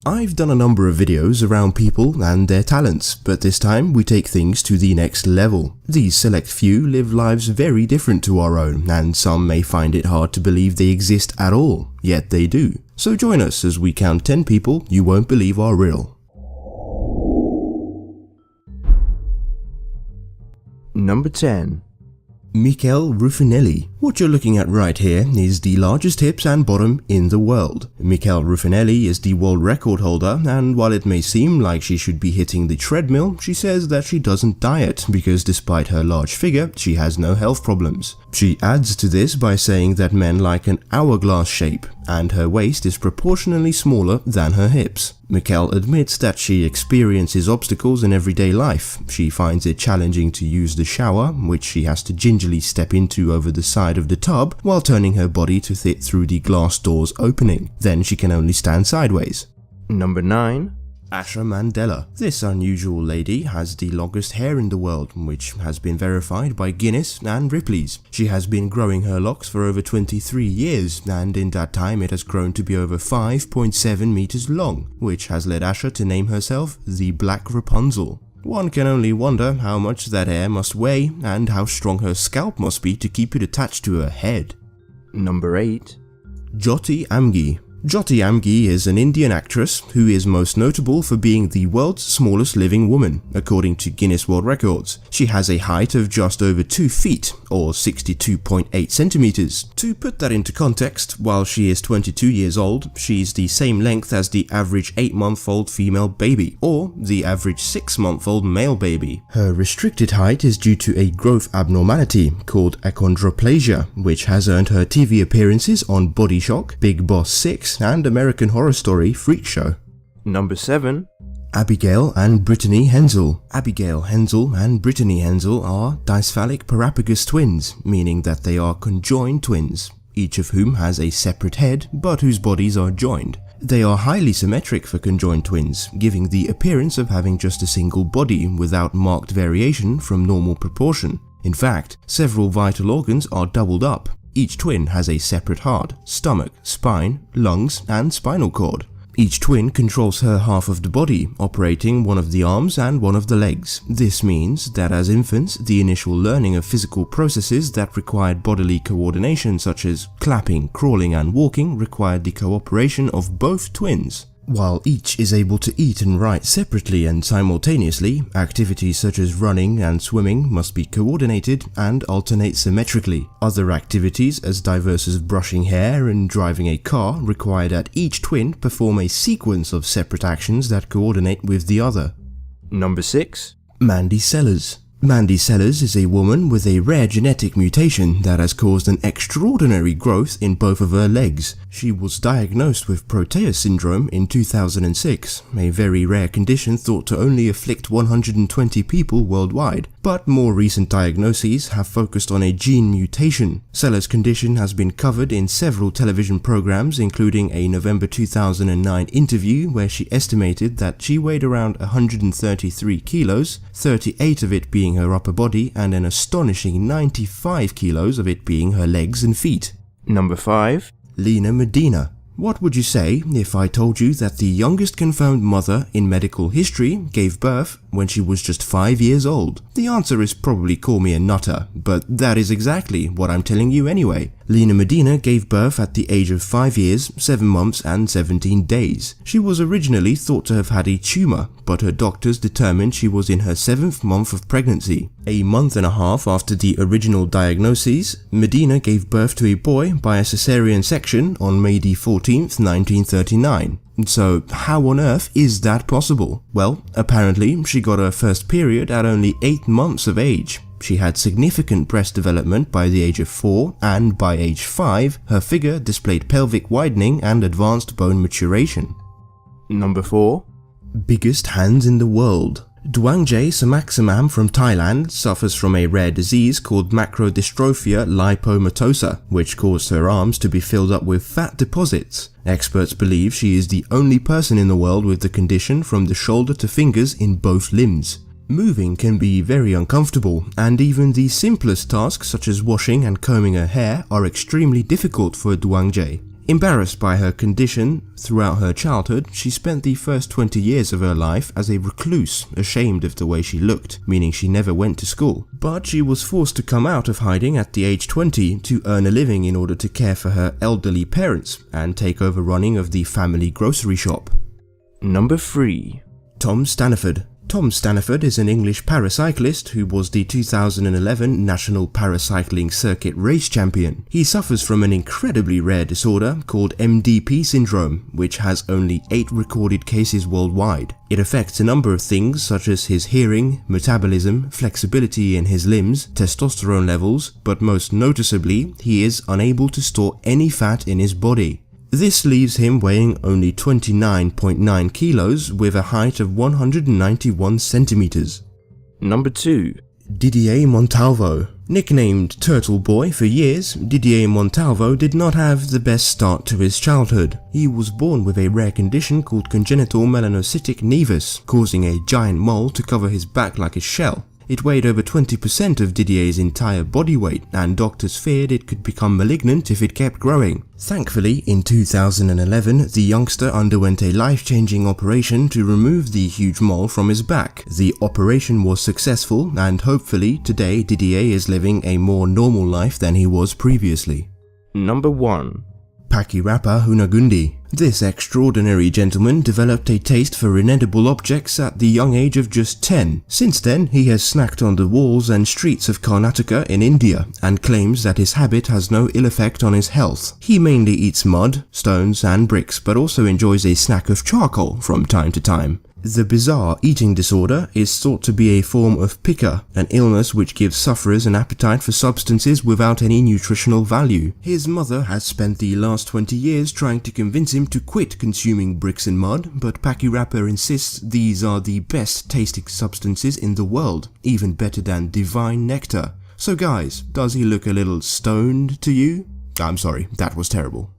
I've done a number of videos around people and their talents, but this time we take things to the next level. These select few live lives very different to our own, and some may find it hard to believe they exist at all, yet they do. So join us as we count 10 people you won't believe are real. Number 10. Michele Ruffinelli. What you're looking at right here is the largest hips and bottom in the world. Michele Ruffinelli is the world record holder, and while it may seem like she should be hitting the treadmill, she says that she doesn't diet because despite her large figure, she has no health problems. She adds to this by saying that men like an hourglass shape, and her waist is proportionally smaller than her hips. Michele admits that she experiences obstacles in everyday life. She finds it challenging to use the shower, which she has to gingerly step into over the side of the tub while turning her body to fit through the glass door's opening. Then she can only stand sideways. Number 9. Asha Mandela. This unusual lady has the longest hair in the world, which has been verified by Guinness and Ripley's. She has been growing her locks for over 23 years, and in that time it has grown to be over 5.7 meters long, which has led Asha to name herself the Black Rapunzel. One can only wonder how much that hair must weigh and how strong her scalp must be to keep it attached to her head. Number 8. Jyoti Amge. Jyoti Amge is an Indian actress who is most notable for being the world's smallest living woman, according to Guinness World Records. She has a height of just over 2 feet, or 62.8 centimeters. To put that into context, while she is 22 years old, she's the same length as the average 8-month-old female baby, or the average 6-month-old male baby. Her restricted height is due to a growth abnormality called achondroplasia, which has earned her TV appearances on Body Shock, Big Boss 6, and American Horror Story Freak Show. Number 7. Abigail and Brittany Hensel. Abigail Hensel and Brittany Hensel are dysphalic parapagus twins, meaning that they are conjoined twins, each of whom has a separate head but whose bodies are joined. They are highly symmetric for conjoined twins, giving the appearance of having just a single body without marked variation from normal proportion. In fact, several vital organs are doubled up. Each twin has a separate heart, stomach, spine, lungs, and spinal cord. Each twin controls her half of the body, operating one of the arms and one of the legs. This means that as infants, the initial learning of physical processes that required bodily coordination such as clapping, crawling, and walking required the cooperation of both twins. While each is able to eat and write separately and simultaneously, activities such as running and swimming must be coordinated and alternate symmetrically. Other activities as diverse as brushing hair and driving a car require that each twin perform a sequence of separate actions that coordinate with the other. Number 6. Mandy Sellers. Mandy Sellers is a woman with a rare genetic mutation that has caused an extraordinary growth in both of her legs. She was diagnosed with Proteus syndrome in 2006, a very rare condition thought to only afflict 120 people worldwide, but more recent diagnoses have focused on a gene mutation. Sellers' condition has been covered in several television programs, including a November 2009 interview where she estimated that she weighed around 133 kilos, 38 of it being her upper body and an astonishing 95 kilos of it being her legs and feet. Number 5. Lena Medina. What would you say if I told you that the youngest confirmed mother in medical history gave birth when she was just 5 years old? The answer is probably call me a nutter, but that is exactly what I'm telling you anyway. Lena Medina gave birth at the age of 5 years, 7 months and 17 days. She was originally thought to have had a tumor, but her doctors determined she was in her 7th month of pregnancy. A month and a half after the original diagnosis, Medina gave birth to a boy by a cesarean section on May 14th, 1939. So how on earth is that possible? Well, apparently she got her first period at only 8 months of age. She had significant breast development by the age of 4, and by age 5, her figure displayed pelvic widening and advanced bone maturation. Number 4. Biggest hands in the world. Dwangjae Samaksamam from Thailand suffers from a rare disease called macrodystrophia lipomatosa, which caused her arms to be filled up with fat deposits. Experts believe she is the only person in the world with the condition from the shoulder to fingers in both limbs. Moving can be very uncomfortable, and even the simplest tasks such as washing and combing her hair are extremely difficult for Dwangjae. Embarrassed by her condition throughout her childhood, she spent the first 20 years of her life as a recluse, ashamed of the way she looked, meaning she never went to school. But she was forced to come out of hiding at the age 20 to earn a living in order to care for her elderly parents and take over running of the family grocery shop. Number 3. Tom Staniford. Tom Staniford is an English paracyclist who was the 2011 National Paracycling Circuit race champion. He suffers from an incredibly rare disorder called MDP syndrome, which has only 8 recorded cases worldwide. It affects a number of things such as his hearing, metabolism, flexibility in his limbs, testosterone levels, but most noticeably, he is unable to store any fat in his body. This leaves him weighing only 29.9 kilos with a height of 191 centimeters. Number 2. Didier Montalvo. Nicknamed Turtle Boy for years, Didier Montalvo did not have the best start to his childhood. He was born with a rare condition called congenital melanocytic nevus, causing a giant mole to cover his back like a shell. It weighed over 20% of Didier's entire body weight, and doctors feared it could become malignant if it kept growing. Thankfully, in 2011, the youngster underwent a life-changing operation to remove the huge mole from his back. The operation was successful, and hopefully today Didier is living a more normal life than he was previously. Number 1. Pakirapa Hunagundi. This extraordinary gentleman developed a taste for inedible objects at the young age of just 10. Since then, he has snacked on the walls and streets of Karnataka in India and claims that his habit has no ill effect on his health. He mainly eats mud, stones and bricks, but also enjoys a snack of charcoal from time to time. The bizarre eating disorder is thought to be a form of pica, an illness which gives sufferers an appetite for substances without any nutritional value. His mother has spent the last 20 years trying to convince him to quit consuming bricks and mud, but Pakirapa insists these are the best tasting substances in the world, even better than divine nectar. So guys, does he look a little stoned to you? I'm sorry, that was terrible.